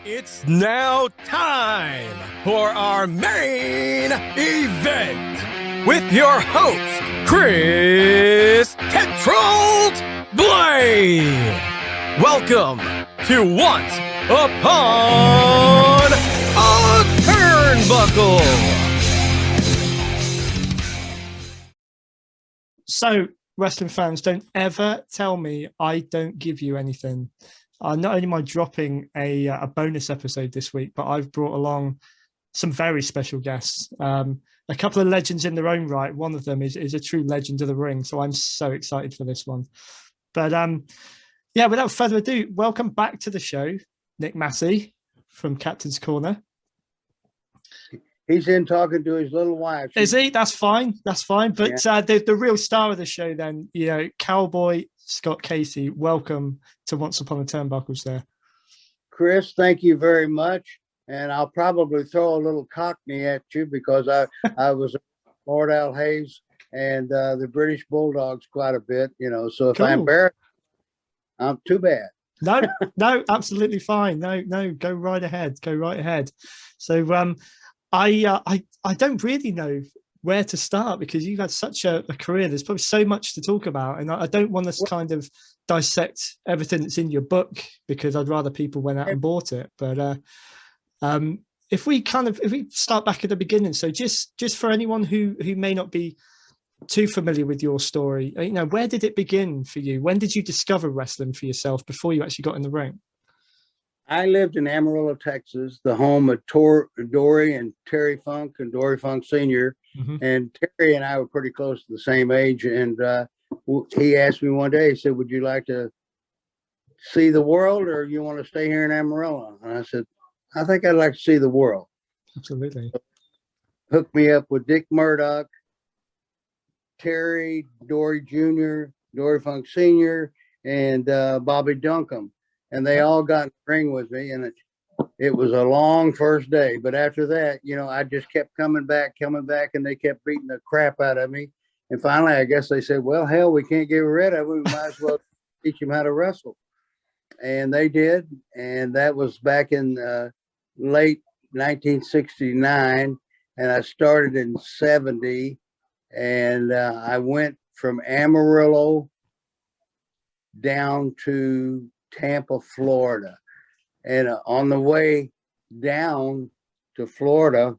It's now time for our main event with your host, Chris Tetrold Blair. Welcome to Once Upon a Turnbuckle. So, wrestling fans, don't ever tell me I don't give you anything. Not only am I dropping a bonus episode this week, but I've brought along some very special guests. A couple of legends in their own right. One of them is a true legend of the ring. So I'm so excited for this one. But yeah, without further ado, welcome back to the show, Nick Masci from Captain's Corner. He's in talking to his little wife. Is he? That's fine. That's fine. But Yeah. The real star of the show then, Cowboy Scott Casey, welcome to Once Upon a Turnbuckle, there. Chris, thank you very much. And I'll probably throw a little cockney at you because I was Lord Al Hayes and the British Bulldogs quite a bit, so if Cool. I embarrass, I'm too bad. No, absolutely fine. No, go right ahead. Go right ahead. So I don't really know where to start because you've had such a career. There's probably so much to talk about, and I don't want to kind of dissect everything that's in your book because I'd rather people went out and bought it. But if we start back at the beginning, so just for anyone who may not be too familiar with your story, where did it begin for you? When did you discover wrestling for yourself before you actually got in the ring? I lived in Amarillo, Texas, the home of Dory and Terry Funk and Dory Funk Sr. Mm-hmm. And Terry and I were pretty close to the same age. And he asked me one day, he said, would you like to see the world or you want to stay here in Amarillo? And I said, I think I'd like to see the world. Absolutely. So, hooked me up with Dick Murdoch, Terry, Dory Jr., Dory Funk Sr., and Bobby Duncombe. And they all got in the ring with me, and it was a long first day. But after that, I just kept coming back, and they kept beating the crap out of me. And finally, I guess they said, well, hell, we can't get rid of it. We might as well teach them how to wrestle. And they did. And that was back in late 1969. And I started in 70. And I went from Amarillo down to Tampa, Florida. And on the way down to Florida,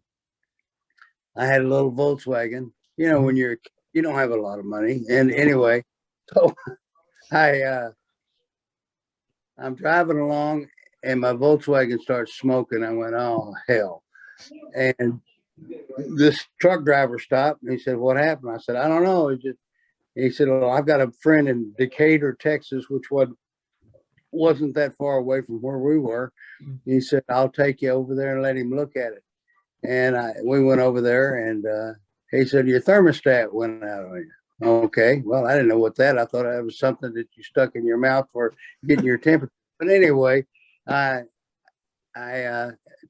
I had a little Volkswagen. When you don't have a lot of money. And anyway, so I'm driving along and my Volkswagen starts smoking. I went, oh, hell. And this truck driver stopped and he said, what happened? I said, I don't know. He said, well, I've got a friend in Decatur, Texas, which wasn't that far away from where we were. He said, I'll take you over there and let him look at it. And we went over there and he said, your thermostat went out on you. Okay. Well, I didn't know what that. I thought it was something that you stuck in your mouth for getting your temperature. But anyway, I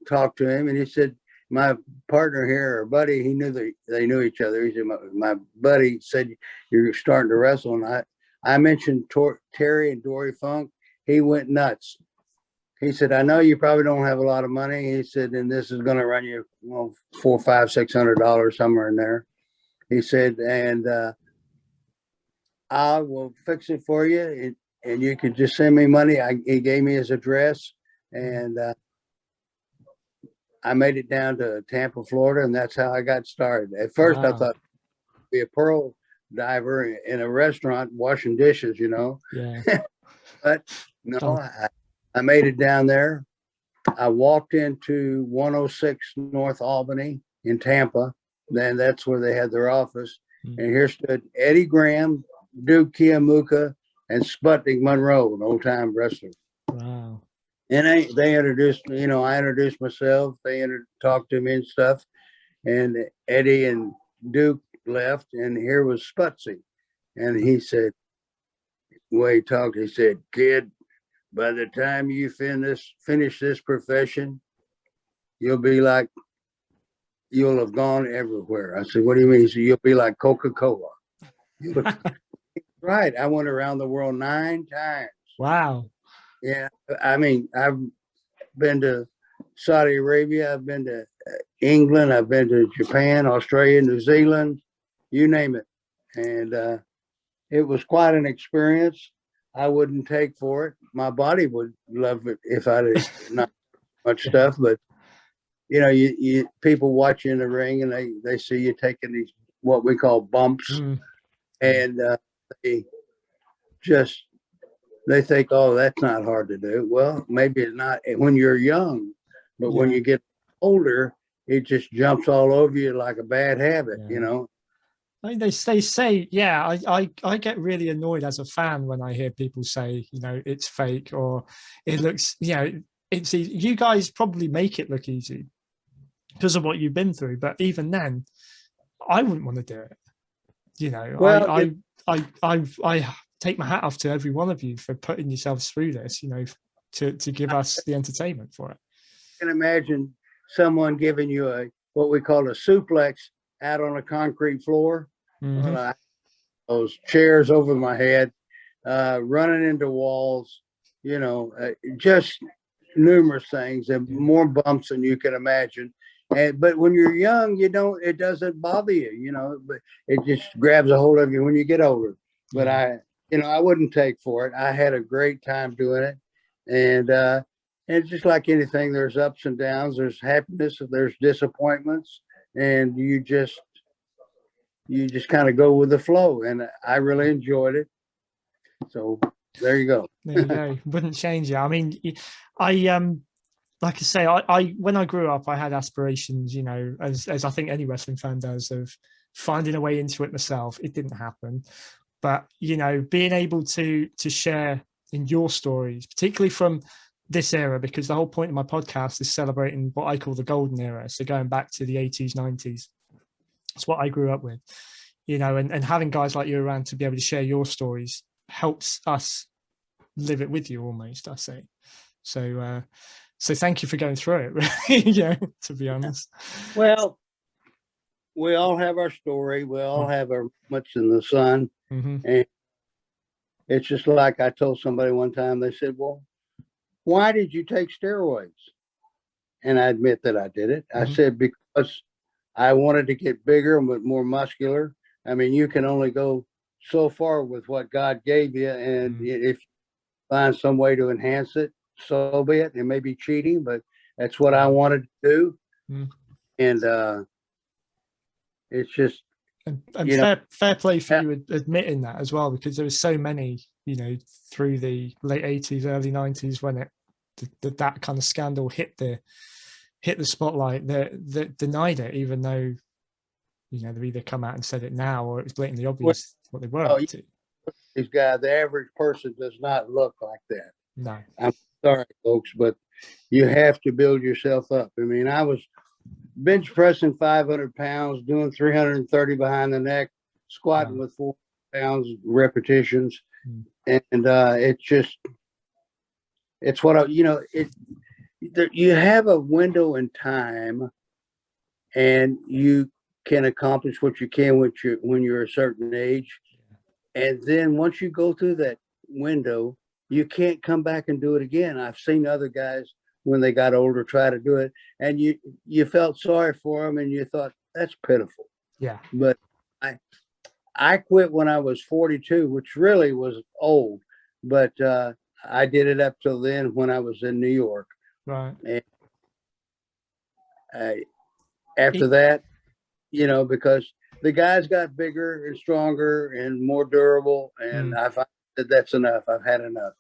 talked to him and he said, my partner here, or buddy, he knew that they knew each other. He said, my buddy said, you're starting to wrestle. And I mentioned Terry and Dory Funk. He went nuts. He said, I know you probably don't have a lot of money. He said, and this is going to run you $400, $500, $600 somewhere in there. He said, and I will fix it for you. And you could just send me money. He gave me his address and I made it down to Tampa, Florida. And that's how I got started. At first, I thought I'd be a pearl diver in a restaurant washing dishes, Yeah. But no, I made it down there. I walked into 106 North Albany in Tampa. Then that's where they had their office. And here stood Eddie Graham, Duke Kiamuka, and Sputnik Monroe, an old-time wrestler. Wow. And they introduced me, I introduced myself. They talked to me and stuff. And Eddie and Duke left, and here was Sputsy. And he said, way he talked, he said, kid, by the time you finish this profession, you'll have gone everywhere. I said, what do you mean? He said, you'll be like Coca-Cola. Right. I went around the world 9 times. Wow. Yeah. I mean, been to Saudi Arabia. I've been to England. I've been to Japan, Australia, New Zealand, you name it. And it was quite an experience. I wouldn't take for it. My body would love it if I did not much stuff, but you people watch you in the ring and they see you taking these what we call bumps, and they just they think, oh, that's not hard to do. Well, maybe it's not when you're young, but when you get older, it just jumps all over you like a bad habit, I mean, they say, yeah. I get really annoyed as a fan when I hear people say, it's fake or it looks, it's easy. You guys probably make it look easy because of what you've been through, but even then, I wouldn't want to do it. Well, I take my hat off to every one of you for putting yourselves through this, to give us the entertainment for it. I can imagine someone giving you what we call a suplex out on a concrete floor. Well, those chairs over my head, running into walls, just numerous things and more bumps than you can imagine. But when you're young, it doesn't bother you, but it just grabs a hold of you when you get older. But I wouldn't take for it. I had a great time doing it. And just like anything, there's ups and downs, there's happiness, there's disappointments, and you just kind of go with the flow. And I really enjoyed it. So there you go. There you go. Wouldn't change it. I mean, like I say, I when I grew up, I had aspirations, as I think any wrestling fan does, of finding a way into it myself. It didn't happen. But, being able to share in your stories, particularly from this era, because the whole point of my podcast is celebrating what I call the golden era. So going back to the 80s, 90s, that's what I grew up with, and having guys like you around to be able to share your stories helps us live it with you almost, I say. So thank you for going through it, really, to be honest. Well, we all have our story. We all have our moments in the sun. And it's just like I told somebody one time, they said, well, why did you take steroids? And I admit that I did it. I said, because I wanted to get bigger and more muscular. I mean, you can only go so far with what God gave you. And if you find some way to enhance it, so be it. It may be cheating, but that's what I wanted to do. And it's just, and fair play for you admitting that as well, because there was so many, through the late 80s, early 90s when that kind of scandal hit the spotlight that denied it, even though they've either come out and said it now or it's blatantly obvious what they were up to. These guys, the average person does not look like that. No, I'm sorry, folks, but you have to build yourself up. I mean, I was bench pressing 500 pounds, doing 330 behind the neck, squatting with 4 pounds repetitions. And it's what you have a window in time and you can accomplish what you can when you're a certain age. And then once you go through that window, you can't come back and do it again. I've seen other guys when they got older try to do it, and you felt sorry for them and you thought, that's pitiful. Yeah. But I quit when I was 42, which really was old, but I did it up till then when I was in New York. Right. And after that, because the guys got bigger and stronger and more durable, and I find that that's enough. I've had enough.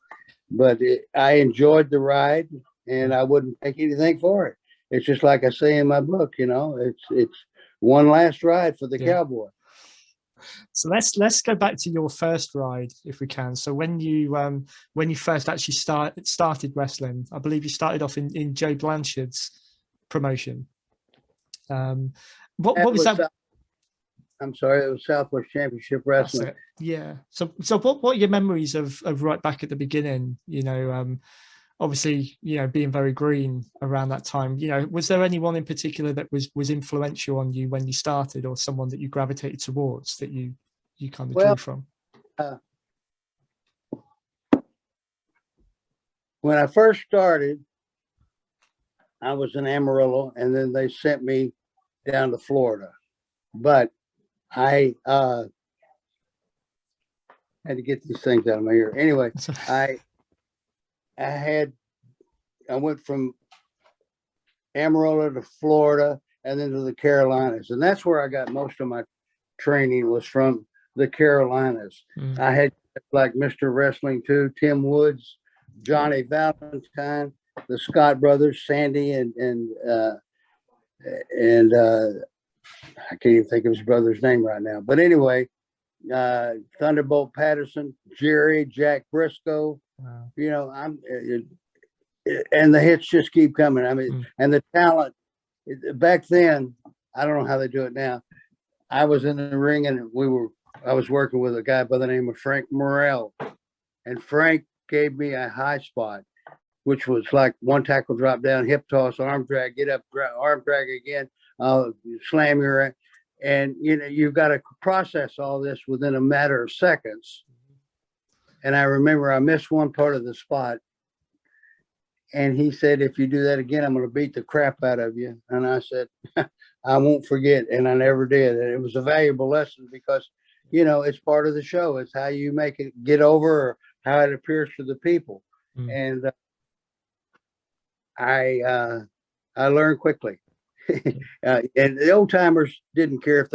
But I enjoyed the ride, and I wouldn't take anything for it. It's just like I say in my book, it's one last ride for the Cowboy. So let's go back to your first ride, if we can. So when you first actually started wrestling, I believe you started off in Joe Blanchard's promotion. What was that? I'm sorry, it was Southwest Championship Wrestling. Yeah. So what are your memories of right back at the beginning? Obviously, being very green around that time. Was there anyone in particular that was influential on you when you started, or someone that you gravitated towards that you kind of drew from? When I first started, I was in Amarillo, and then they sent me down to Florida. But I had to get these things out of my ear. Anyway, I went from Amarillo to Florida and then to the Carolinas. And that's where I got most of my training, was from the Carolinas. I had like Mr. Wrestling 2, Tim Woods, Johnny Valentine, the Scott brothers, Sandy and I can't even think of his brother's name right now. But anyway, Thunderbolt Patterson, Jerry, Jack Briscoe. Wow. You know, and the hits just keep coming. I mean, and the talent back then, I don't know how they do it now. I was in the ring and I was working with a guy by the name of Frank Morrell, and Frank gave me a high spot, which was like one tackle drop down, hip toss, arm drag, get up, arm drag again, slam your, and you know, you've got to process all this within a matter of seconds. And I remember I missed one part of the spot, and he said, "If you do that again, I'm going to beat the crap out of you." And I said, "I won't forget." And I never did. And it was a valuable lesson because, you know, it's part of the show. It's how you make it get over, or how it appears to the people. And I learned quickly. And the old timers didn't care if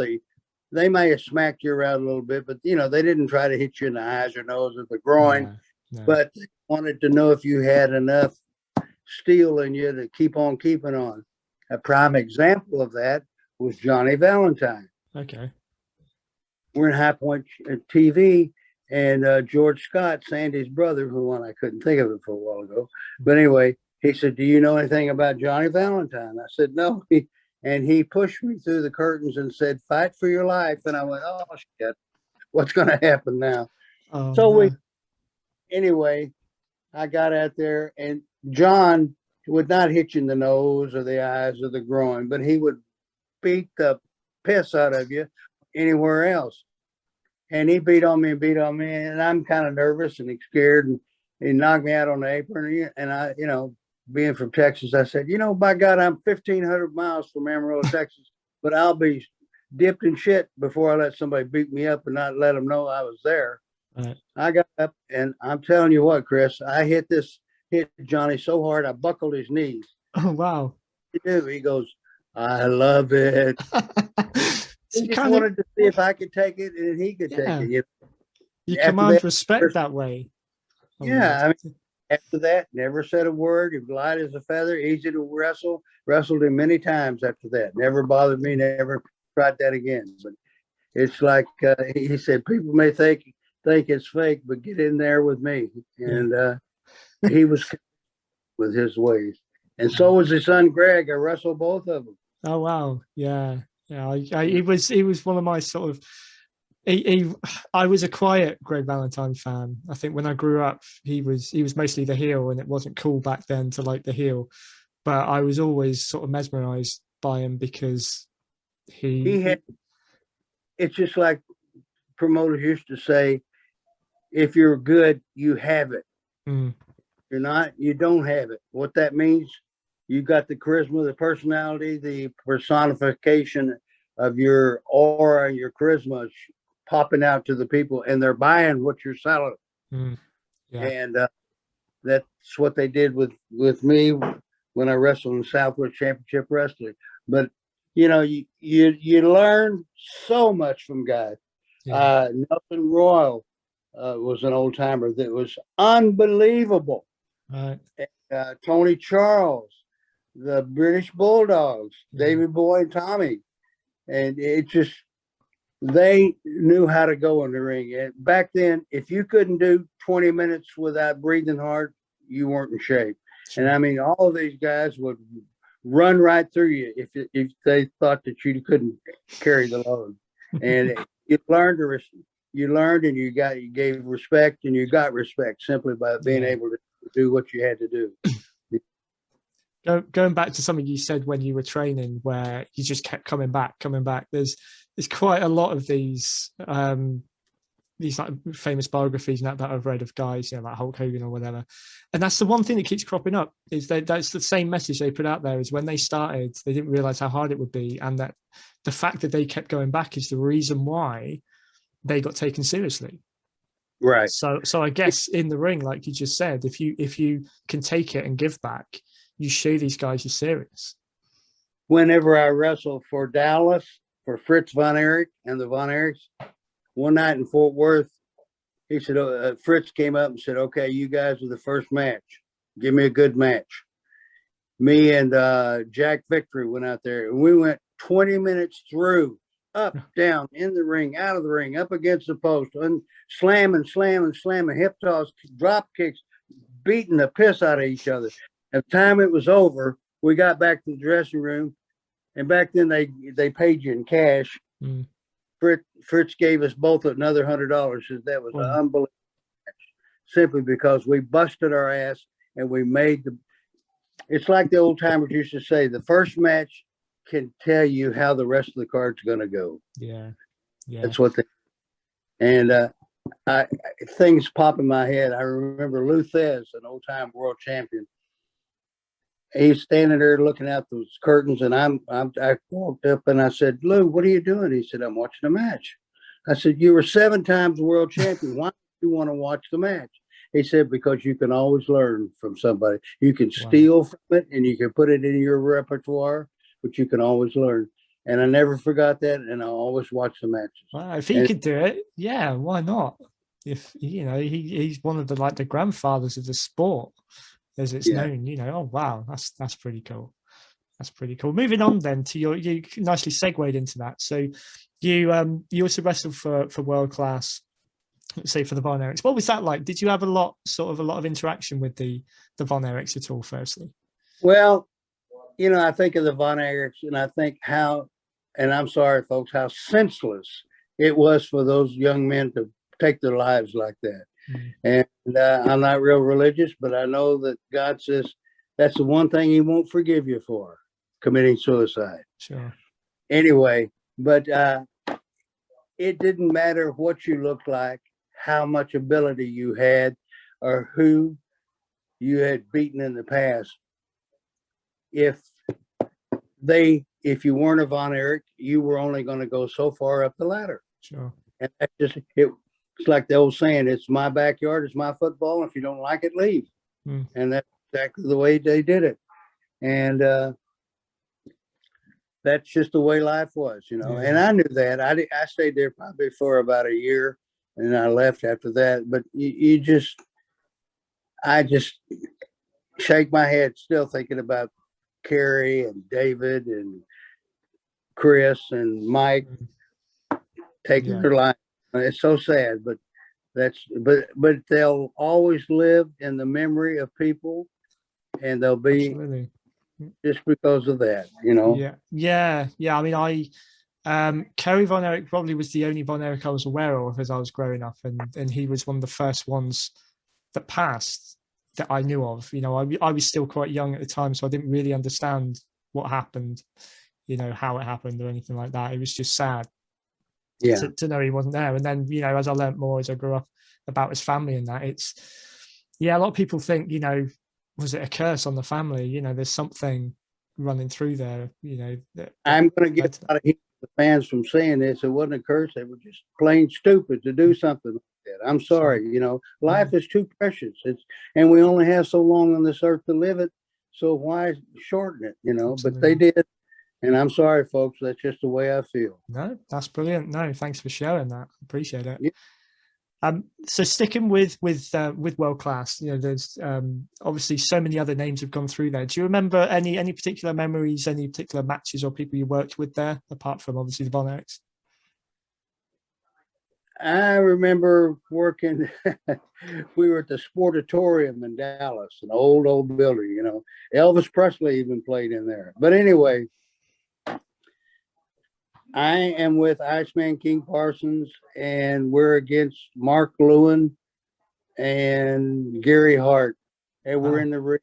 they may have smacked you around a little bit, but you know, they didn't try to hit you in the eyes or nose or the groin, but they wanted to know if you had enough steel in you to keep on keeping on. A prime example of that was Johnny Valentine. Okay. We're in High Point TV, and George Scott, Sandy's brother, who I couldn't think of it for a while ago, but anyway, he said, "Do you know anything about Johnny Valentine?" I said, "No." And he pushed me through the curtains and said, "Fight for your life." And I went, "Oh shit, what's going to happen now?" Anyway, I got out there, and John would not hit you in the nose or the eyes or the groin, but he would beat the piss out of you anywhere else. And he beat on me, and I'm kind of nervous and scared, and he knocked me out on the apron. And I, you know, being from Texas, I said, "You know, by God, I'm 1,500 miles from Amarillo, Texas, but I'll be dipped in shit before I let somebody beat me up and not let them know I was there." Right. I got up, and I'm telling you what, Chris, I hit Johnny so hard I buckled his knees. Oh wow! He goes, "I love it." He just wanted to see if I could take it and he could take it. You command respect that way. Yeah, I mean, after that, never said a word. He was light as a feather, easy to wrestle. Wrestled him many times after that. Never bothered me. Never tried that again. But it's like he said, people may think it's fake, but get in there with me. And he was with his ways, and so was his son Greg. I wrestled both of them. Oh wow, yeah. He was one of my sort of. I was a quiet Greg Valentine fan. I think when I grew up, he was mostly the heel, and it wasn't cool back then to like the heel. But I was always sort of mesmerized by him because he had. It's just like promoters used to say, "If you're good, you have it. You're not, you don't have it." What that means, you got the charisma, the personality, the personification of your aura and your charisma popping out to the people, and they're buying what you're selling. And that's what they did with me when I wrestled in Southwest Championship Wrestling. But you know, you learn so much from guys. Nelson Royal was an old timer that was unbelievable. Right. Tony Charles, the British Bulldogs, Davey Boy and Tommy. And it just, they knew how to go in the ring. And back then, if you couldn't do 20 minutes without breathing hard, you weren't in shape. And I mean, all of these guys would run right through you if they thought that you couldn't carry the load. And you learned and you gave respect, and you got respect simply by being able to do what you had to do. Going back to something you said when you were training, where you just kept coming back. There's quite a lot of these these like famous biographies and that I've read of guys, you know, like Hulk Hogan or whatever. And that's the one thing that keeps cropping up is that that's the same message they put out there is when they started, they didn't realize how hard it would be. And that the fact that they kept going back is the reason why they got taken seriously. Right. So I guess in the ring, like you just said, if you can take it and give back, you show these guys you're serious. Whenever I wrestled for Dallas, for Fritz Von Erich and the Von Erichs, one night in Fort Worth, he said, Fritz came up and said, okay, you guys are the first match. Give me a good match. Me and Jack Victory went out there, and we went 20 minutes through, up, down, in the ring, out of the ring, up against the post, and slamming, hip toss, drop kicks, beating the piss out of each other. At the time it was over, we got back to the dressing room, and back then they paid you in cash. Mm. Fritz gave us both another $100. That was an unbelievable match, simply because we busted our ass and we made it's like the old timers used to say, the first match can tell you how the rest of the card's going to go. Yeah. That's what things pop in my head. I remember Lou Thesz, an old time world champion. He's standing there looking out those curtains, and I walked up and I said, Lou, what are you doing? He said, I'm watching a match. I said, you were 7 times world champion. Why do you want to watch the match? He said, because you can always learn from somebody. You can steal from it and you can put it in your repertoire, but you can always learn. And I never forgot that, and I always watch the matches. Well, if he could do it, yeah, why not? If he's one of the grandfathers of the sport, as it's known. Oh wow, that's pretty cool. That's pretty cool. Moving on then to you nicely segued into that. So you also wrestled for World Class, let's say for the Von Erichs. What was that like? Did you have a lot of interaction with the Von Erichs at all? Firstly, well, I think of the Von Erichs, and I think how, and I'm sorry, folks, how senseless it was for those young men to take their lives like that. And I'm not real religious, but I know that God says that's the one thing he won't forgive you for, committing suicide. Sure. Anyway, but it didn't matter what you looked like, how much ability you had, or who you had beaten in the past. If you weren't a Von Erich, you were only going to go so far up the ladder. Sure. And that's just it's like the old saying, it's my backyard, it's my football. And if you don't like it, leave. And that's exactly the way they did it. And that's just the way life was, And I knew that. I stayed there probably for about a year, and I left after that. But I just shake my head still thinking about Kerry and David and Chris and Mike taking their life. It's so sad, but but they'll always live in the memory of people, and they'll be just because of that, Yeah. I mean, Kerry Von Erich probably was the only Von Erich I was aware of as I was growing up, and he was one of the first ones that passed that I knew of. I was still quite young at the time, so I didn't really understand what happened, how it happened or anything like that. It was just sad. To know he wasn't there. And then, as I learned more as I grew up about his family and that, a lot of people think, was it a curse on the family? There's something running through there, that I'm going to get a lot of heat from the fans from saying this. It wasn't a curse. They were just plain stupid to do something like that. I'm sorry, life is too precious. And we only have so long on this earth to live it. So why shorten it, Absolutely. But they did. And I'm sorry, folks. That's just the way I feel. No, that's brilliant. No, thanks for sharing that. Appreciate it. Yeah. So sticking with World Class, there's obviously so many other names have gone through there. Do you remember any particular memories, any particular matches or people you worked with there, apart from obviously the Von Erichs? I remember working. We were at the Sportatorium in Dallas, an old building. Elvis Presley even played in there. But anyway, I am with Iceman King Parsons, and we're against Mark Lewin and Gary Hart. And we're in the ring,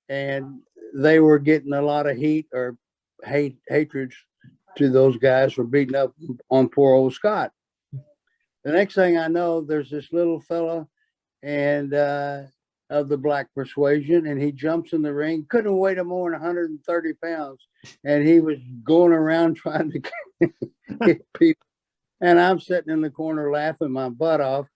and they were getting a lot of heat or hatred to those guys for beating up on poor old Scott. the next thing I know, there's this little fella and of the black persuasion, and he jumps in the ring. Couldn't weigh him more than 130 pounds, and he was going around trying to hit people. And I'm sitting in the corner laughing my butt off.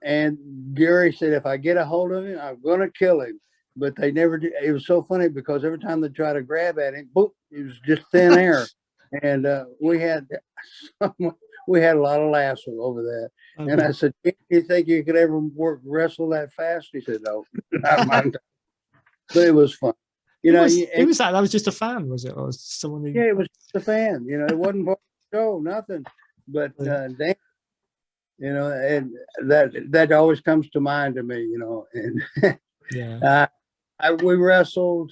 And Gary said, if I get a hold of him, I'm going to kill him. But they never did. It was so funny because every time they try to grab at him, boop, it was just thin air. And we had a lot of laughs over that. Okay. And I said, "Do you think you could ever wrestle that fast?" He said, "No, not my time." But it was fun. It was that was just a fan, was it? Or was someone who... Yeah, it was just a fan. It wasn't part of the show, nothing. But damn, and that always comes to mind to me. And yeah, we wrestled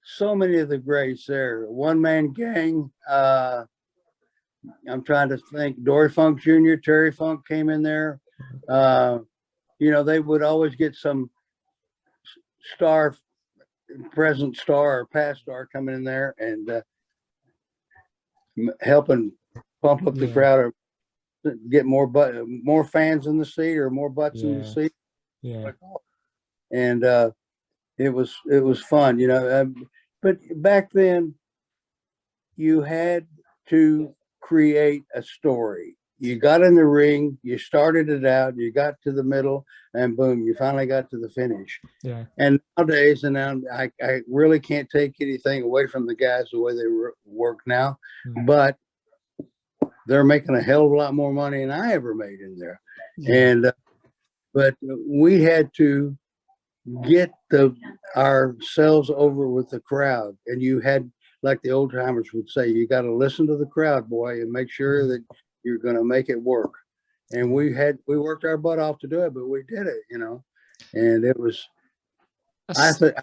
so many of the greats there. One man gang. I'm trying to think. Dory Funk Jr., Terry Funk came in there. They would always get some present star or past star coming in there and helping pump up the crowd or get more fans in the seat or more butts in the seat. Yeah. And it was fun, but back then you had to create a story. You got in the ring, you started it out, you got to the middle, and boom, you finally got to the finish. Yeah. And nowadays, I really can't take anything away from the guys the way they work now, but they're making a hell of a lot more money than I ever made in there. Yeah. And but we had to get ourselves over with the crowd, and you had, like the old timers would say, you got to listen to the crowd, boy, and make sure that you're going to make it work. And we worked our butt off to do it, but we did it, and it was, I think,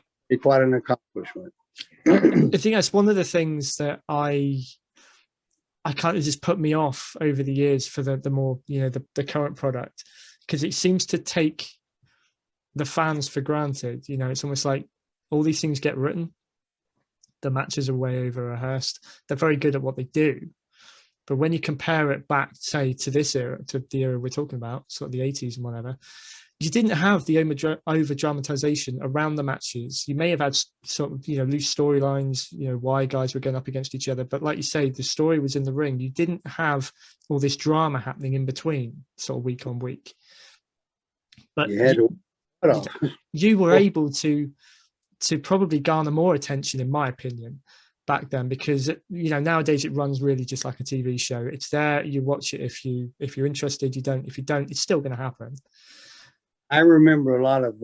quite an accomplishment. I think that's one of the things that I kind of just put me off over the years for the more, the current product, because it seems to take the fans for granted. It's almost like all these things get written. The matches are way over rehearsed. They're very good at what they do. But when you compare it back, say, to this era, to the era we're talking about, sort of the 80s and whatever, you didn't have the over dramatization around the matches. You may have had sort of, loose storylines, why guys were going up against each other. But like you say, the story was in the ring. You didn't have all this drama happening in between, sort of week on week. But you were able to probably garner more attention, in my opinion, back then, because nowadays it runs really just like a TV show. It's there, you watch it if you're interested. You don't, if you don't, it's still going to happen. I remember a lot of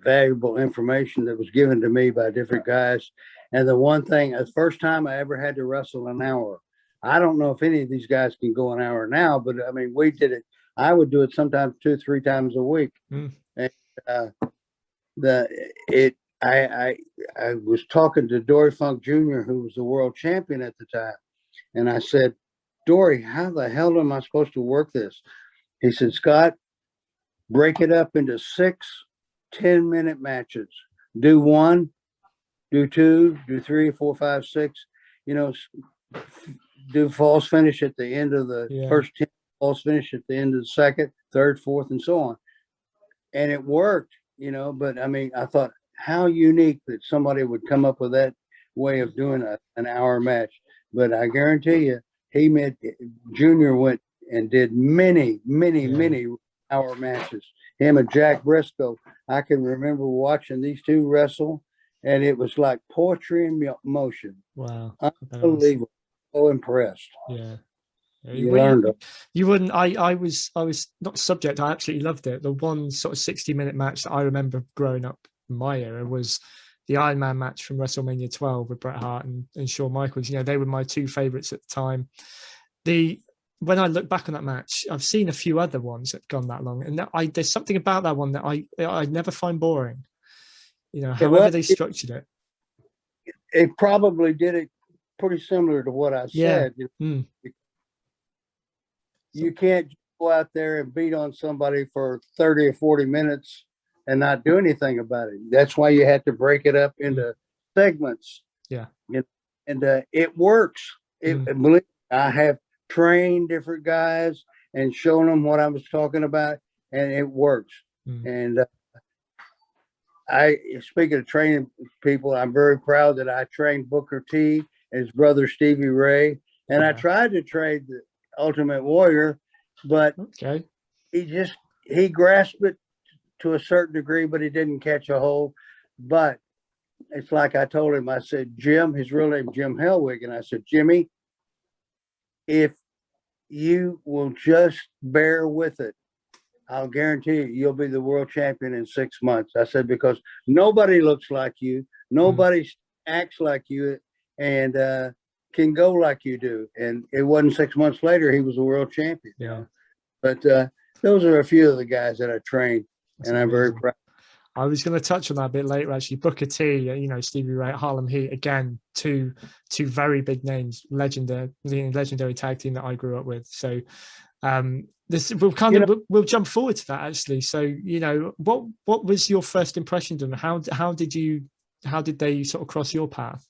valuable information that was given to me by different guys. And the first time I ever had to wrestle an hour. I don't know if any of these guys can go an hour now, but I mean, we did it. I would do it sometimes 2-3 times a week. And I was talking to Dory Funk Jr., who was the world champion at the time. And I said, "Dory, how the hell am I supposed to work this?" He said, "Scott, break it up into 6 10-minute matches. Do 1, do 2, do 3, 4, 5, 6. Do false finish at the end of the first 10, false finish at the end of the second, third, fourth, and so on." And it worked, but I mean, I thought, how unique that somebody would come up with that way of doing an hour match. But I guarantee you, Junior went and did many hour matches. Him and Jack Briscoe. I can remember watching these two wrestle, and it was like poetry in motion. Wow. Unbelievable. So impressed. Yeah. You learned it. You wouldn't. I was not subject. I absolutely loved it. The one sort of 60-minute match that I remember growing up in my era was the Iron Man match from WrestleMania 12 with Bret Hart and Shawn Michaels. They were my two favorites at the time. When I look back on that match, I've seen a few other ones that have gone that long, and there's something about that one that I never find boring. However they structured it. It probably did it pretty similar to what I said. You can't go out there and beat on somebody for 30 or 40 minutes and not do anything about it. That's why you had to break it up into segments. Yeah. And it works. Believe me, I have trained different guys, and showing them what I was talking about, and it works. And speaking of training people, I'm very proud that I trained Booker T and his brother Stevie Ray, and I tried to train the Ultimate Warrior, but he grasped it to a certain degree, but he didn't catch a hold. But it's like I told him, I said, Jim, his real name Jim Hellwig, and I said, Jimmy, if you will just bear with it, I'll guarantee you'll be the world champion in 6 months. I said, because nobody looks like you, nobody acts like you, and can go like you do. And it wasn't 6 months later, he was a world champion. Yeah. But those are a few of the guys that I trained, and I'm very proud. I was going to touch on that a bit later, actually. Booker T, Stevie Ray, Harlem Heat, again, two very big names, legendary tag team that I grew up with. So we'll jump forward to that, actually. So, what was your first impression of them? How did they sort of cross your path?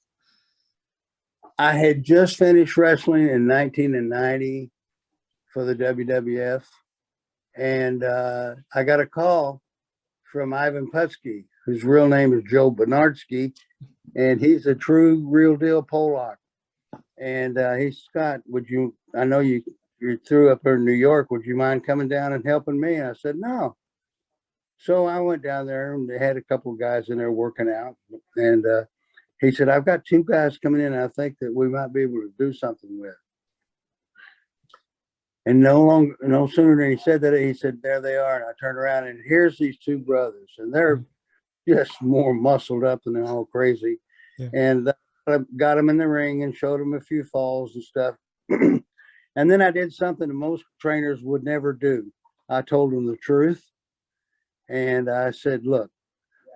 I had just finished wrestling in 1990 for the WWF, and I got a call from Ivan Putski, whose real name is Joe Bernardsky, and he's a true, real deal Polak. And he's Scott, I know you're through up there in New York, would you mind coming down and helping me? And I said, no. So I went down there, and they had a couple of guys in there working out. And he said, I've got 2 guys coming in I think that we might be able to do something with. And no sooner than he said that, he said, there they are. And I turned around, and here's these 2 brothers. And they're just more muscled up and they're all crazy. Yeah. And I got them in the ring and showed them a few falls and stuff. And then I did something that most trainers would never do. I told them the truth. And I said, look,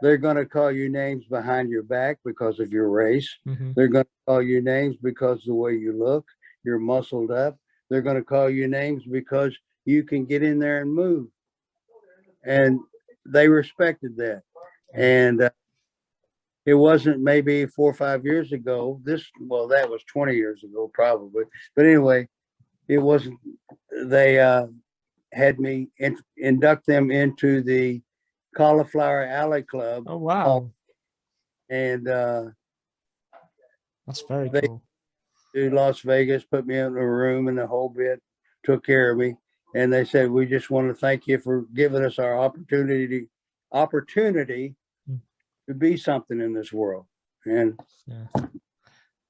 they're going to call you names behind your back because of your race. They're going to call you names because of the way you look. You're muscled up. They're going to call you names because you can get in there and move. And they respected that. And it wasn't maybe 4 or 5 years ago. That was 20 years ago, probably. But anyway, it wasn't, they had me induct them into the Cauliflower Alley Club. Oh, wow. And that's very cool. To Las Vegas, put me in a room and the whole bit, took care of me. And they said, we just want to thank you for giving us our opportunity to be something in this world. And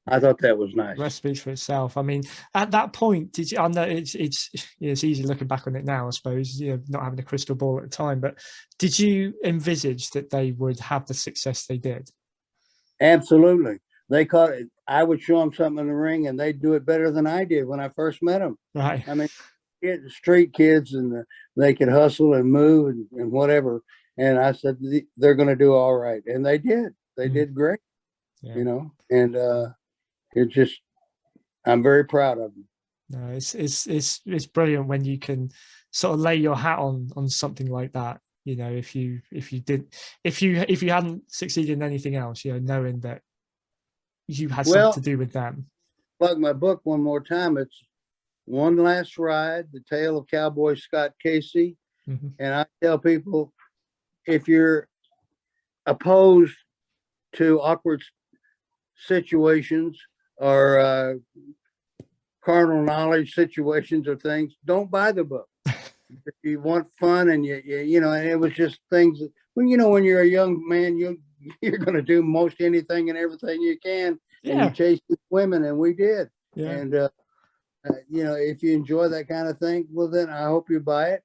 I thought that was nice. That speaks for itself. I mean, at that point, did you? I know it's easy looking back on it now, I suppose, not having a crystal ball at the time. But did you envisage that they would have the success they did? Absolutely. They caught it. I would show them something in the ring, and they'd do it better than I did when I first met them. Right. I mean, street kids, and they could hustle and move and whatever. And I said, they're going to do all right. And they did. They did great, and it just, I'm very proud of them. No, it's brilliant when you can sort of lay your hat on something like that. If you hadn't succeeded in anything else, knowing that you had something to do with them. Plug my book one more time. It's One Last Ride, The Tale of Cowboy Scott Casey. And I tell people, if you're opposed to awkward situations or carnal knowledge situations or things, don't buy the book. If you want fun and and it was just things that, when you're a young man, you're going to do most anything and everything you can, and you chase women, and we did. And if you enjoy that kind of thing, well, then I hope you buy it.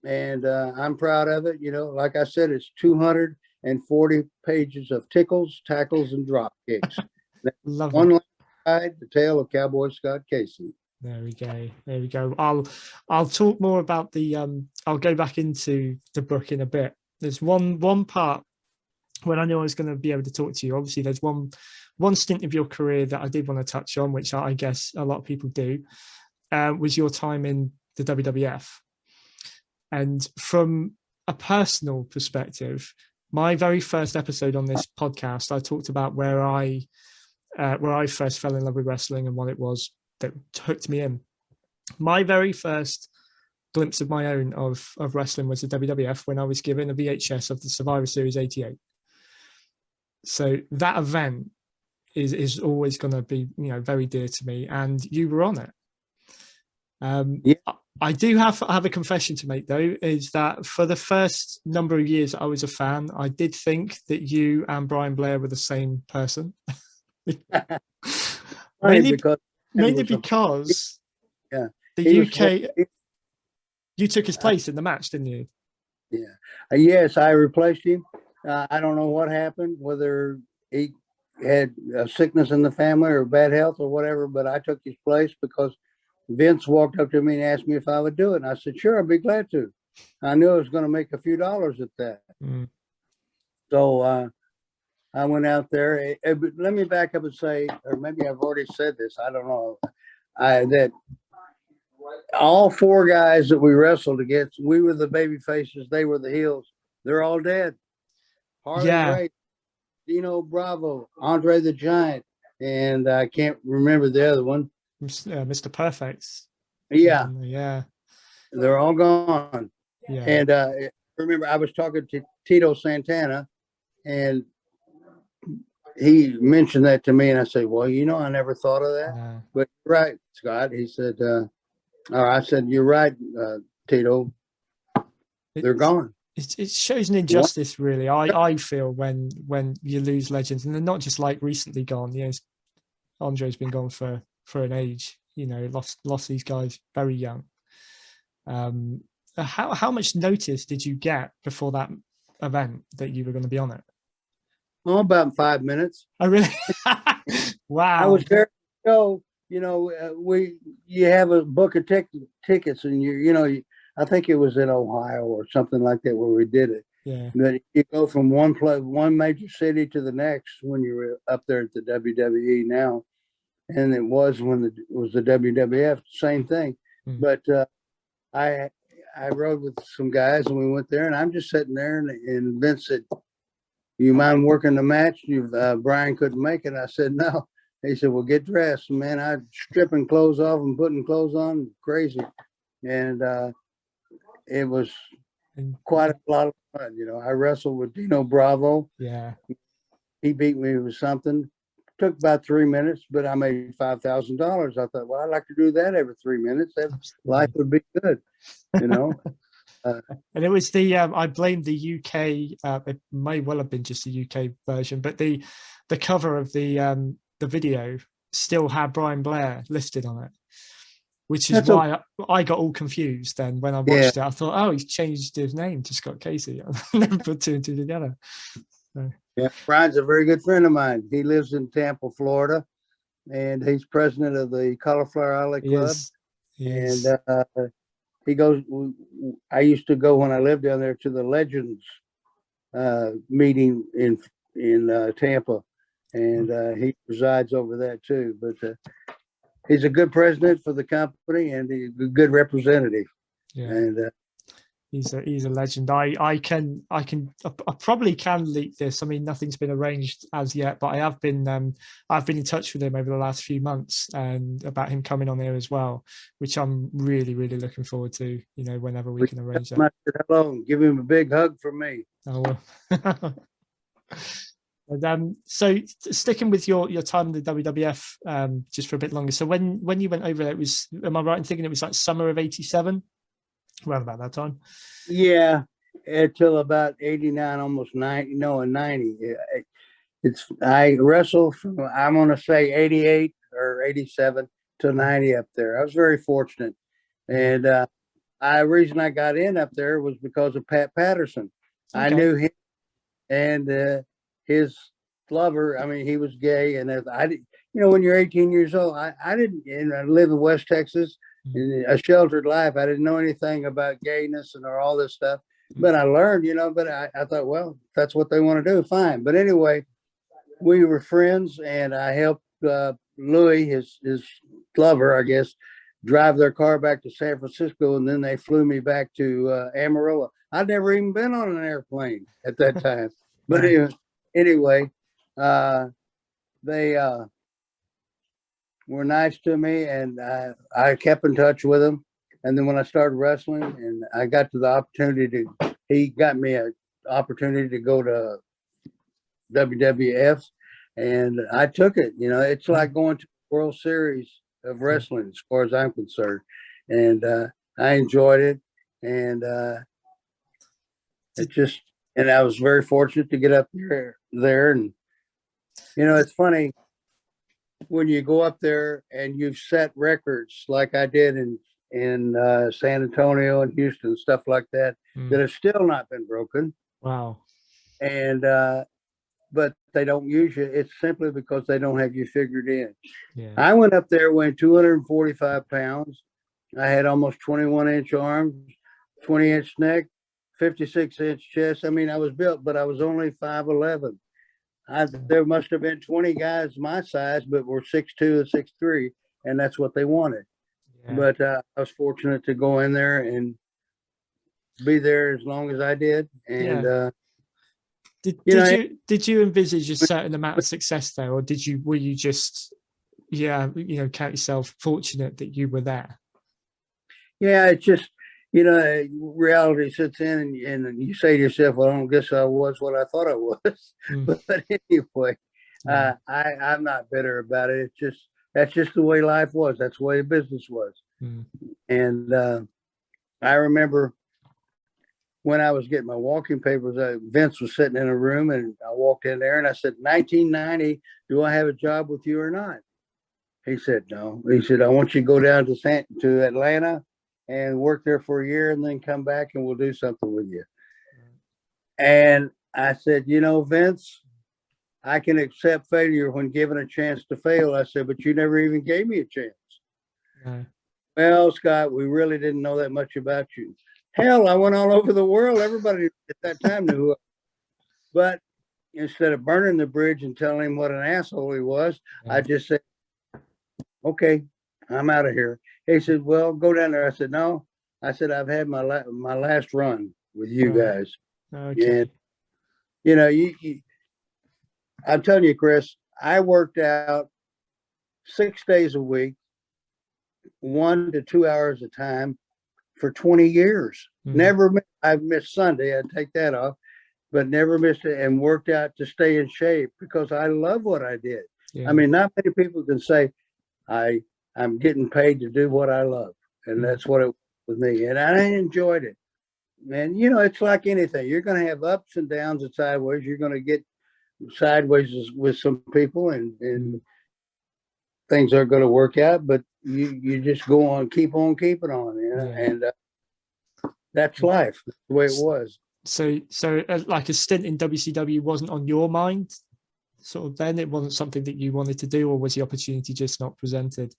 And I'm proud of it. Like I said, it's 240 pages of tickles, tackles, and drop kicks. One Last Ride, The Tale of Cowboy Scott Casey. There we go. I'll talk more about the I'll go back into the book in a bit. There's one part when I knew I was going to be able to talk to you. Obviously, there's one stint of your career that I did want to touch on, which I guess a lot of people do, was your time in the WWF. And from a personal perspective, my very first episode on this podcast, I talked about where I first fell in love with wrestling and what it was that hooked me in. My very first glimpse of my own of wrestling was the WWF when I was given a VHS of the Survivor Series '88. So that event is always going to be, you know, very dear to me, and you were on it. Yeah. I do have a confession to make, though, is that for the first number of years I was a fan, I did think that you and Brian Blair were the same person. mainly because yeah, the UK, you took his place in the match, didn't you? Yeah. Yes, I replaced him. I don't know what happened, whether he had a sickness in the family or bad health or whatever, but I took his place because Vince walked up to me and asked me if I would do it. And I said, sure, I'd be glad to. I knew I was going to make a few dollars at that. Mm. So I went out there. But let me back up and say, or maybe I've already said this, I don't know, that all four guys that we wrestled against, we were the baby faces, they were the heels. They're all dead. Harley Race, Dino Bravo, Andre the Giant, and I can't remember the other one. Mr. Perfect. Yeah. Yeah. They're all gone. Yeah. And remember, I was talking to Tito Santana, and he mentioned that to me, and I said, well, you know, I never thought of that. No. But you're right, Scott. He said, I said, you're right, Tito. They're gone. It shows an injustice, really. I feel when you lose legends, and they're not just like recently gone. You know, Andre's been gone for an age. You know, lost these guys very young. How much notice did you get before that event that you were going to be on it? Oh, about 5 minutes. Oh, really? Wow. I was there. So, you know, you have a book of tickets, and I think it was in Ohio or something like that where we did it. Yeah. But you go from one major city to the next when you were up there at the WWE now, and it was when it was the WWF, same thing. Mm. But I rode with some guys, and we went there, and I'm just sitting there, and Vince said, you mind working the match? Brian couldn't make it. I said, no. He said, well, get dressed. Man, I'm stripping clothes off and putting clothes on, crazy. And it was quite a lot of fun. You know, I wrestled with Dino Bravo. Yeah. He beat me with something. Took about 3 minutes, but I made $5,000. I thought, well, I'd like to do that every 3 minutes. Life would be good, you know. And it was I blamed the UK. It may well have been just the UK version, but the cover of the video still had Brian Blair listed on it, which is why I got all confused. Then when I watched it, I thought, oh, he's changed his name to Scott Casey. I never put two and two together. So. Yeah, Brian's a very good friend of mine. He lives in Tampa, Florida, and he's president of the Cauliflower Alley Club. Yes. And he goes. I used to go when I lived down there to the Legends meeting in Tampa, and he presides over that too. But he's a good president for the company, and he's a good representative. Yeah. And he's a legend. I probably can leak this. I mean, nothing's been arranged as yet, but I've been in touch with him over the last few months and about him coming on here as well, which I'm really, really looking forward to. You know, whenever we can arrange that. Hello, give him a big hug from me. Oh well. So sticking with your time in the WWF just for a bit longer. So when you went over there, it was, am I right in thinking it was like summer of '87? Around about that time. Yeah, until about 89, almost 90. No, in 90. I wrestled from, I'm going to say 88 or 87 to 90 up there. I was very fortunate. And the reason I got in up there was because of Pat Patterson. Okay. I knew him and his lover. I mean, he was gay. And I didn't, when you're 18 years old, I didn't, and I live in West Texas. In a sheltered life. I didn't know anything about gayness and all this stuff, but I learned, but I thought, well, if that's what they want to do, fine. But anyway, we were friends, and I helped Louis, his lover, I guess, drive their car back to San Francisco, and then they flew me back to Amarillo. I'd never even been on an airplane at that time. But anyway, they were nice to me, and I kept in touch with them. And then when I started wrestling and I got to the opportunity he got me an opportunity to go to WWF, and I took it. You know, it's like going to the World Series of wrestling as far as I'm concerned. And I enjoyed it. And and I was very fortunate to get up there. And, you know, it's funny when you go up there and you've set records like I did in San Antonio and Houston, stuff like that, that have still not been broken. Wow. And, but they don't use you. It's simply because they don't have you figured in. Yeah. I went up there weighing 245 pounds. I had almost 21-inch arms, 20-inch neck, 56-inch chest. I mean, I was built, but I was only 5'11". There must have been 20 guys my size, but were 6'2" and 6'3", and that's what they wanted. Yeah. But I was fortunate to go in there and be there as long as I did. And did you envisage a certain amount of success there, or were you just count yourself fortunate that you were there? Yeah, it's just, reality sits in and you say to yourself, well, I don't guess I was what I thought I was. But anyway, I'm not bitter about it. It's just, that's just the way life was. That's the way the business was. And I remember when I was getting my walking papers, Vince was sitting in a room and I walked in there and I said, 1990, do I have a job with you or not? He said, no. He said, I want you to go down to Atlanta and work there for a year and then come back and we'll do something with you. And I said, Vince, I can accept failure when given a chance to fail. I said, but you never even gave me a chance. Well, Scott, we really didn't know that much about you. Hell, I went all over the world. Everybody at that time knew who I was. But instead of burning the bridge and telling him what an asshole he was, I just said, okay, I'm out of here. He said, well, go down there. I said, no. I said, I've had my last run with you guys. Okay. And, I'm telling you, Chris, I worked out 6 days a week, 1 to 2 hours a time for 20 years. I've missed Sunday. I'd take that off, but never missed it, and worked out to stay in shape because I love what I did. Yeah. I mean, not many people can say I'm getting paid to do what I love. And that's what it was with me. And I enjoyed it. And, it's like anything. You're going to have ups and downs and sideways. You're going to get sideways with some people and things are going to work out, but you just go on, keep on keeping on. And that's life. That's the way it was. So like a stint in WCW wasn't on your mind sort of then? It wasn't something that you wanted to do, or was the opportunity just not presented?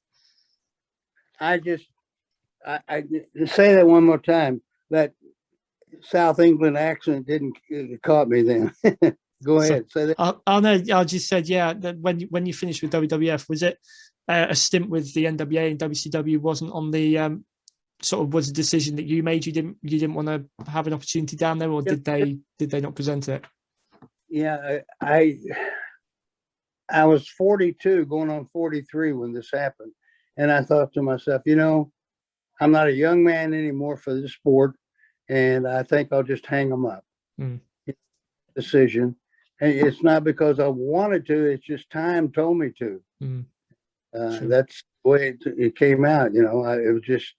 I say that one more time. That South England accent didn't caught me then. Go ahead. Say that. Oh no, I just said that when you finished with WWF, was it a stint with the NWA and WCW wasn't on the sort of was a decision that you made? You didn't want to have an opportunity down there, or did they not present it? Yeah, I was 42, going on 43 when this happened, and I thought to myself, I'm not a young man anymore for this sport, and I think I'll just hang them up. Decision. And it's not because I wanted to, it's just time told me to. That's the way it came out. It was just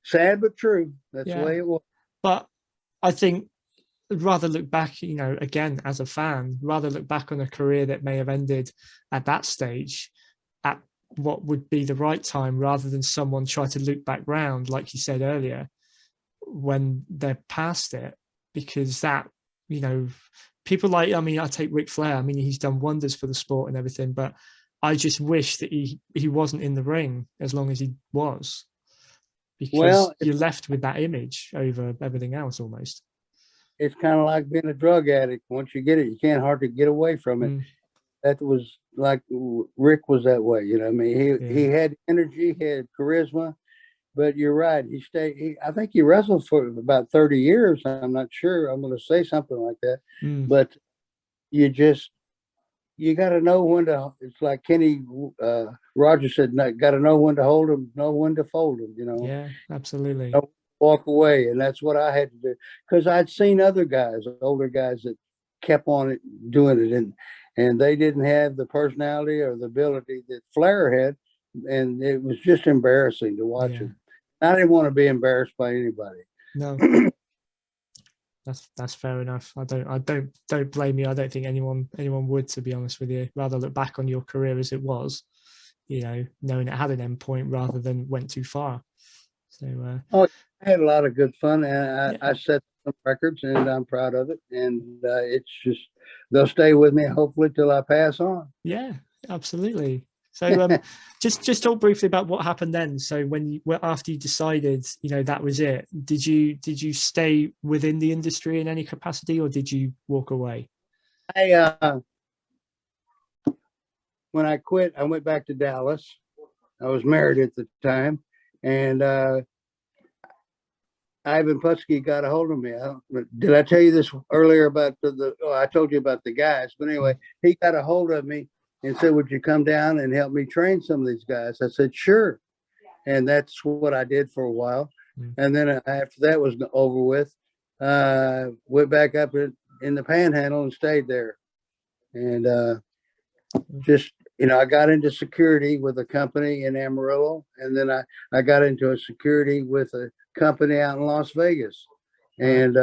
sad but true. That's the way it was. But I think I'd rather look back, again, as a fan, rather look back on a career that may have ended at that stage at what would be the right time, rather than someone try to look back round, like you said earlier, when they're past it. Because that, people like, I take Ric Flair. He's done wonders for the sport and everything, but I just wish that he wasn't in the ring as long as he was, because you're left with that image over everything else almost. It's kind of like being a drug addict. Once you get it, you can't hardly get away from it. That was like Rick was that way. He had energy, he had charisma, but you're right. I think he wrestled for about 30 years. I'm not sure. I'm going to say something like that, but you just you got to know when to. It's like Kenny Rogers said, got to know when to hold them, know when to fold them. You know, Yeah, absolutely. don't walk away, and that's what I had to do because I'd seen other guys, older guys that kept on it, doing it, and they didn't have the personality or the ability that Flair had, and it was just embarrassing to watch it. I didn't want to be embarrassed by anybody. No. That's fair enough. I don't blame you. I don't think anyone would, to be honest with you. Rather look back on your career as it was, you know, knowing it had an end point rather than went too far. So I had a lot of good fun, and I set some records, and I'm proud of it. And it's just they'll stay with me hopefully till I pass on. Yeah, absolutely. So just talk briefly about what happened then. So after you decided, you know, that was it, did you stay within the industry in any capacity, or did you walk away? When I quit, I went back to Dallas. I was married at the time, and Ivan Putski got a hold of me. Did I tell you this earlier about I told you about the guys, but anyway, he got a hold of me and said, would you come down and help me train some of these guys? I said, sure. And that's what I did for a while. And then after that was over with, went back up in the Panhandle and stayed there. And just, you know, I got into security with a company in Amarillo. And then I got into a security with a company out in Las Vegas. And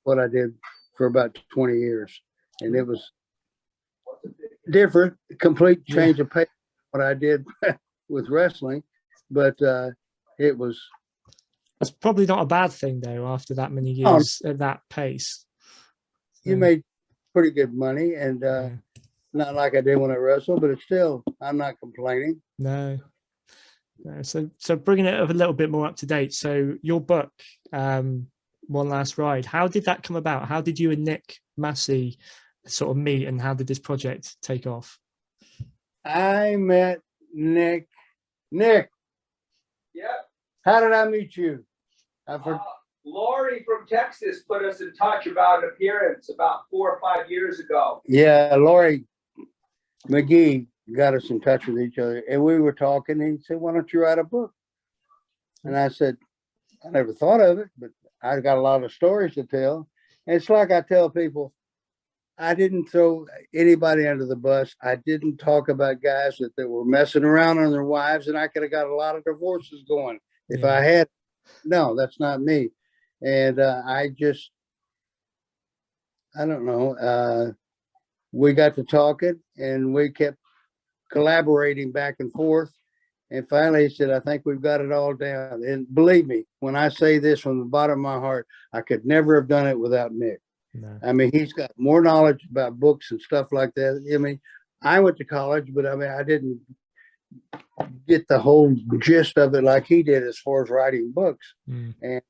what I did for about 20 years. And it was different, complete change of pace what I did with wrestling, but it was. That's probably not a bad thing though. After that many years at that pace, you made pretty good money, and not like I did when I wrestled, but it's still I'm not complaining. No. So bringing it a little bit more up to date. So your book, One Last Ride. How did that come about? How did you and Nick Masci sort of meet, and how did this project take off? I met Nick. Nick. Yeah. How did I meet you? Lori from Texas put us in touch about an appearance about 4 or 5 years ago. Yeah, Lori McGee got us in touch with each other, and we were talking, and he said, why don't you write a book? And I said, I never thought of it, but I got a lot of stories to tell. And it's like I tell people, I didn't throw anybody under the bus. I didn't talk about guys that were messing around on their wives, and I could have got a lot of divorces going if I had. No, that's not me. And I don't know. We got to talking, and we kept collaborating back and forth. And finally he said, I think we've got it all down. And believe me, when I say this from the bottom of my heart, I could never have done it without Nick. No. I mean, he's got more knowledge about books and stuff like that. I mean, I went to college, but I mean, I didn't get the whole gist of it like he did as far as writing books. And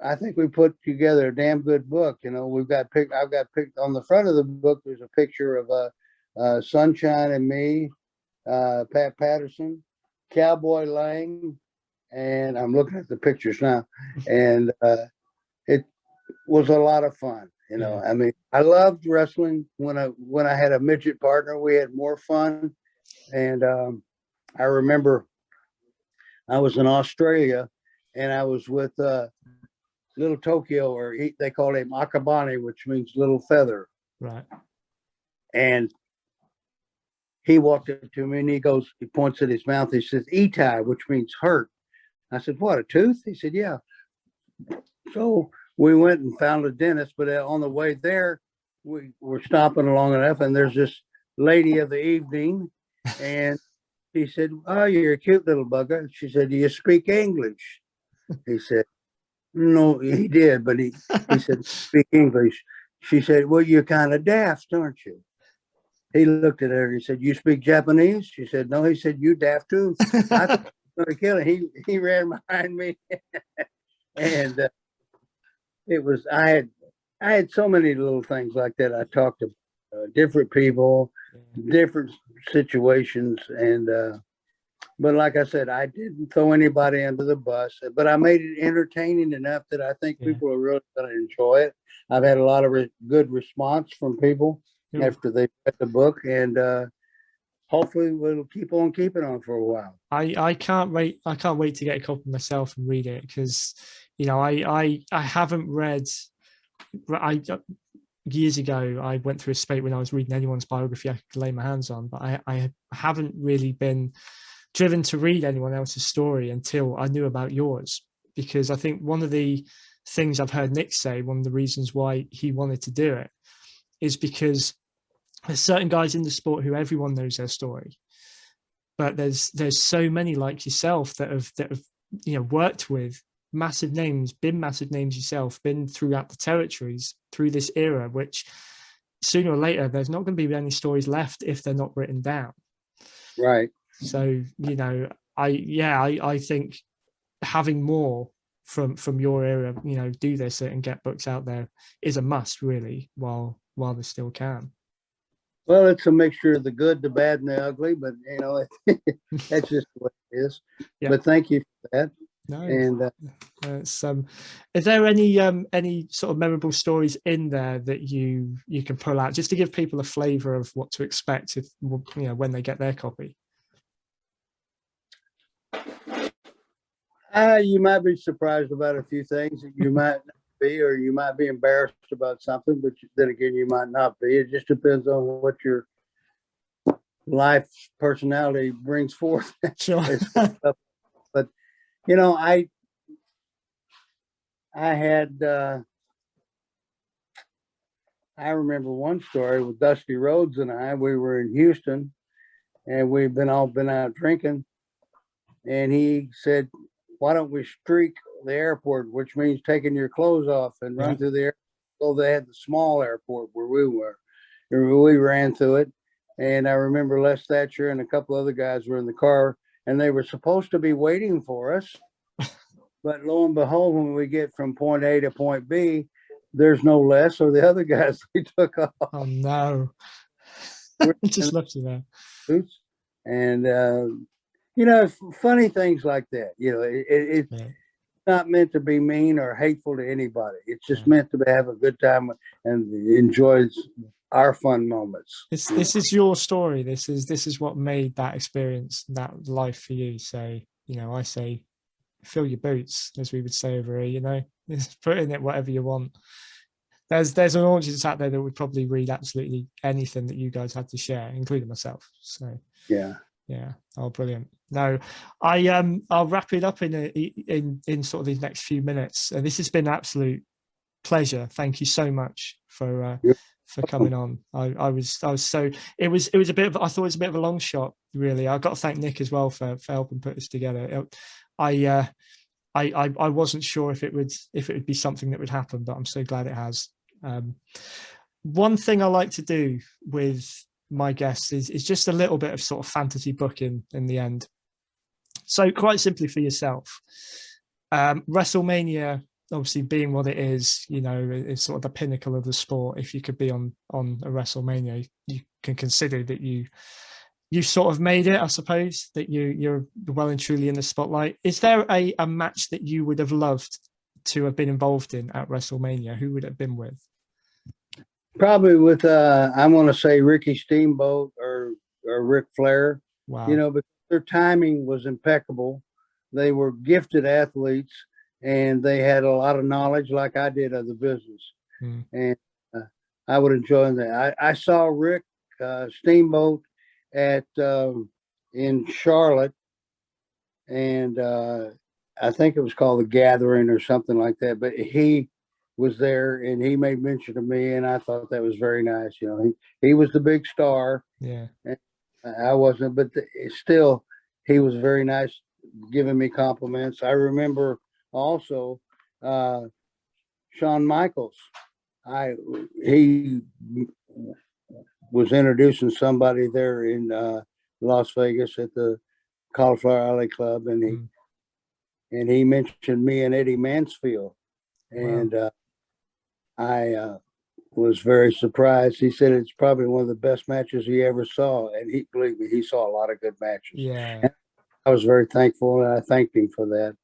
I think we put together a damn good book. You know, I've got picked on the front of the book. There's a picture of Sunshine and me, Pat Patterson, Cowboy Lang, and I'm looking at the pictures now. And it was a lot of fun. You know, I mean, I loved wrestling when I had a midget partner. We had more fun. And I remember I was in Australia, and I was with Little Tokyo, or they call him Akabane, which means little feather. Right. And he walked up to me, and he points at his mouth. He says, Itai, which means hurt. I said, what, a tooth? He said, yeah. So we went and found a dentist, but on the way there, we were stopping long enough, and there's this lady of the evening, and he said, oh, you're a cute little bugger. She said, do you speak English? He said, no, he did, but he said, speak English. She said, well, you're kind of daft, aren't you? He looked at her. He said, you speak Japanese? She said, no. He said, you daft too. I thought I was going to kill him. He ran behind me. And it was, I had so many little things like that. I talked to different people, different situations. And, but like I said, I didn't throw anybody under the bus, but I made it entertaining enough that I think people are really going to enjoy it. I've had a lot of good response from people. after they read the book, and hopefully we'll keep on keeping on for a while. I can't wait. I can't wait to get a copy myself and read it, because, you know, I haven't read. Years ago, I went through a spate when I was reading anyone's biography I could lay my hands on, but I haven't really been driven to read anyone else's story until I knew about yours, because I think one of the things I've heard Nick say, one of the reasons why he wanted to do it, is because there's certain guys in the sport who everyone knows their story, but there's so many like yourself that have worked with massive names, been massive names yourself, been throughout the territories through this era, which sooner or later there's not going to be any stories left if they're not written down. Right. So, you know, I think having more from your era, you know, do this and get books out there is a must, really, while they still can. Well, it's a mixture of the good, the bad, and the ugly, but you know, that's just what it is. Yeah. But thank you for that. No, and is there any sort of memorable stories in there that you can pull out, just to give people a flavour of what to expect if, you know, when they get their copy? You might be surprised about a few things that you might not be, or you might be embarrassed about something, but then again, you might not be. It just depends on what your life personality brings forth. Sure. But you know, I had I remember one story with Dusty Rhodes and I. We were in Houston, and we've been out drinking, and he said, "Why don't we streak the airport?" Which means taking your clothes off and run through the airport. So they had the small airport where we were. We ran through it, and I remember Les Thatcher and a couple other guys were in the car, and they were supposed to be waiting for us. But lo and behold, when we get from point A to point B, there's no Les or the other guys we took off. Oh no! Just left you there. And you know, funny things like that. You know, it's not meant to be mean or hateful to anybody. It's just meant to have a good time and enjoy our fun moments. This is your story. This is what made that experience, that life for you. So, you know, I say, fill your boots, as we would say over here. You know, just put in it whatever you want. There's an audience out there that would probably read absolutely anything that you guys had to share, including myself. So yeah. Oh, brilliant. No, I'll wrap it up in sort of these next few minutes. This has been an absolute pleasure. Thank you so much for coming on. I was so it was a bit of, I thought it was a bit of a long shot, really. I've got to thank Nick as well for helping put this together. I wasn't sure if it would be something that would happen, but I'm so glad it has. One thing I like to do with my guests is just a little bit of sort of fantasy booking in the end. So quite simply for yourself, WrestleMania, obviously being what it is, you know, it's sort of the pinnacle of the sport. If you could be on a WrestleMania, you can consider that you sort of made it, I suppose, that you're well and truly in the spotlight. Is there a match that you would have loved to have been involved in at WrestleMania? Who would it have been with? Probably with I'm going to say Ricky Steamboat or Ric Flair. Wow. You know, but their timing was impeccable. They were gifted athletes, and they had a lot of knowledge, like I did, of the business. And I would enjoy that. I saw Rick Steamboat at in Charlotte, and I think it was called The Gathering or something like that. But he was there, and he made mention to me, and I thought that was very nice. You know, he was the big star. Yeah, and I wasn't, but still, he was very nice, giving me compliments. I remember also Shawn Michaels. He was introducing somebody there in Las Vegas at the Cauliflower Alley Club, and he mentioned me and Eddie Mansfield, and I was very surprised. He said it's probably one of the best matches he ever saw, and believe me, he saw a lot of good matches. Yeah, and I was very thankful, and I thanked him for that.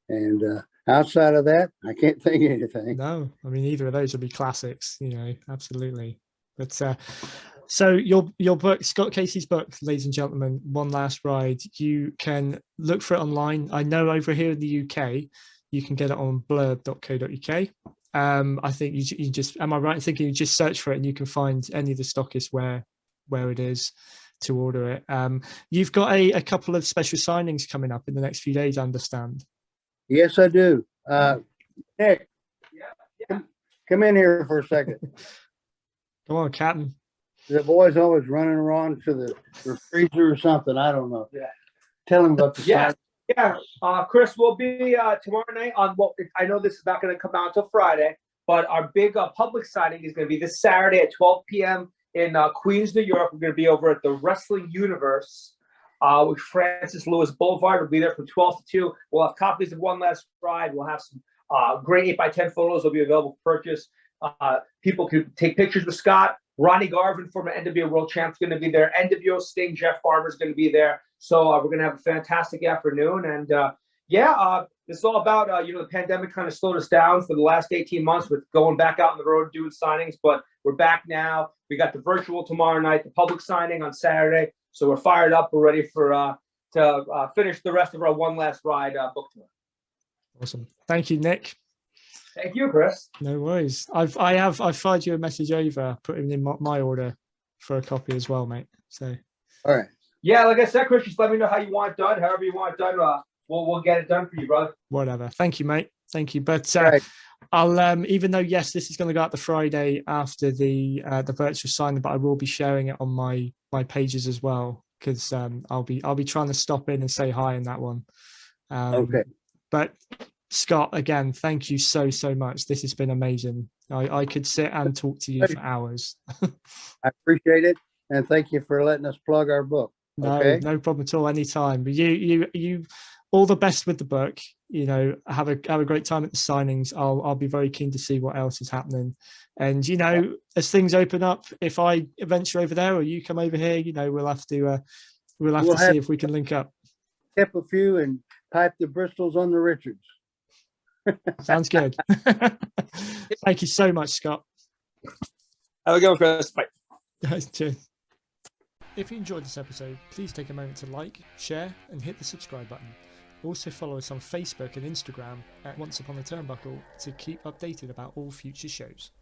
And outside of that, I can't think of anything. No, I mean, either of those would be classics, you know, absolutely. But so your book, Scott Casey's book, ladies and gentlemen, One Last Ride, you can look for it online. I know over here in the UK, you can get it on blurb.co.uk. I think you just, am I right in thinking you just search for it and you can find any of the stockists where it is to order it. You've got a couple of special signings coming up in the next few days, I understand. Yes, I do. Nick, Yeah. come in here for a second. Come on, Captain. The boy's always running around to the freezer or something. I don't know. Yeah. Tell him about the Yeah. sign. Yeah. Chris will be tomorrow night on what I know this is not going to come out until Friday, but our big public signing is going to be this Saturday at 12 p.m. in Queens, New York. We're going to be over at the Wrestling Universe with Francis Lewis Boulevard. We'll be there from 12 to 2. We'll have copies of One Last Ride. We'll have some great 8x10 photos. They'll be available for purchase. People can take pictures with Scott. Ronnie Garvin, former NWO World Champ, is going to be there. NWO Sting, Jeff Farmer is going to be there. So we're going to have a fantastic afternoon. And this is all about, the pandemic kind of slowed us down for the last 18 months with going back out on the road doing signings. But we're back now. We got the virtual tomorrow night, the public signing on Saturday. So we're fired up. We're ready for to finish the rest of our One Last Ride book tour. Awesome. Thank you, Nick. Thank you, Chris. No worries. I've fired you a message over, putting in my order for a copy as well, mate. So All right. Yeah, like I said, Chris, just let me know how you want it done. However you want it done, we'll get it done for you, brother. whatever. Thank you, mate. Thank you. But Right. I'll even though yes, this is going to go out the Friday after the virtual signing, but I will be sharing it on my pages as well because I'll be trying to stop in and say hi in that one. Okay. But Scott, again, thank you so much. This has been amazing. I could sit and talk to you for hours. I appreciate it, and thank you for letting us plug our book. Okay. No problem at all. Anytime. But you all the best with the book. Have a great time at the signings. I'll be very keen to see what else is happening. And as things open up, if I venture over there or you come over here, we'll have to see if we can link up. Tip a few and pipe the Bristols on the Richards. Sounds good. Thank you so much, Scott. Have a good one, Chris. Bye. Cheers. If you enjoyed this episode, please take a moment to like, share, and hit the subscribe button. Also follow us on Facebook and Instagram at Once Upon a Turnbuckle to keep updated about all future shows.